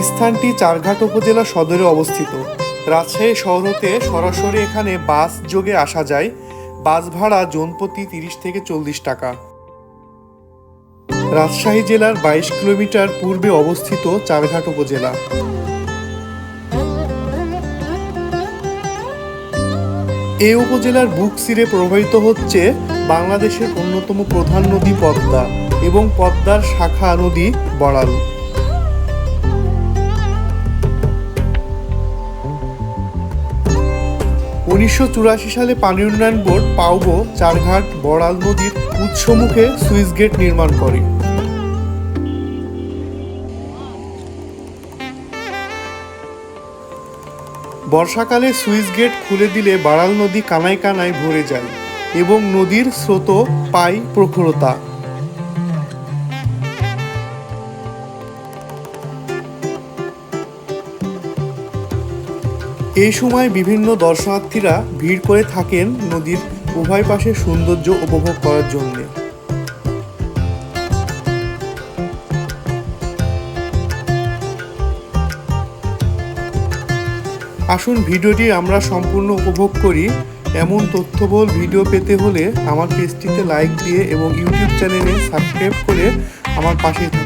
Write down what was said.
স্থানটি চারঘাট উপজেলা সদরে অবস্থিত। রাজশাহী শহর হতে সরাসরি এখানে বাস যোগে আসা যায়। বাস ভাড়া জনপ্রতি 30 থেকে 40 টাকা। রাজশাহী জেলার 22 কিলোমিটার পূর্বে অবস্থিত চারঘাট উপজেলা। এই উপজেলার বুক চিরে প্রবাহিত হচ্ছে বাংলাদেশের অন্যতম প্রধান নদী পদ্মা এবং পদ্মার শাখা নদী বড়াল। 1984 সালে পানি উন্নয়ন বোর্ড পাউবো চারঘাট বড়াল নদীর উৎসমুখে সুইচ গেট নির্মাণ করে। বর্ষাকালে সুইচ গেট খুলে দিলে বড়াল নদী কানায় কানায় ভরে যায় এবং নদীর স্রোত পায় প্রখরতা। এই সময় বিভিন্ন দর্শনার্থীরা ভিড় করে থাকেন নদীর উভয় পাশে সৌন্দর্য উপভোগ করার জন্য। আসুন ভিডিওটি আমরা সম্পূর্ণ উপভোগ করি। এমন তথ্যবহুল ভিডিও পেতে হলে আমার পেজটিতে লাইক দিয়ে এবং ইউটিউব চ্যানেলে সাবস্ক্রাইব করে আমার পাশে থাকুন।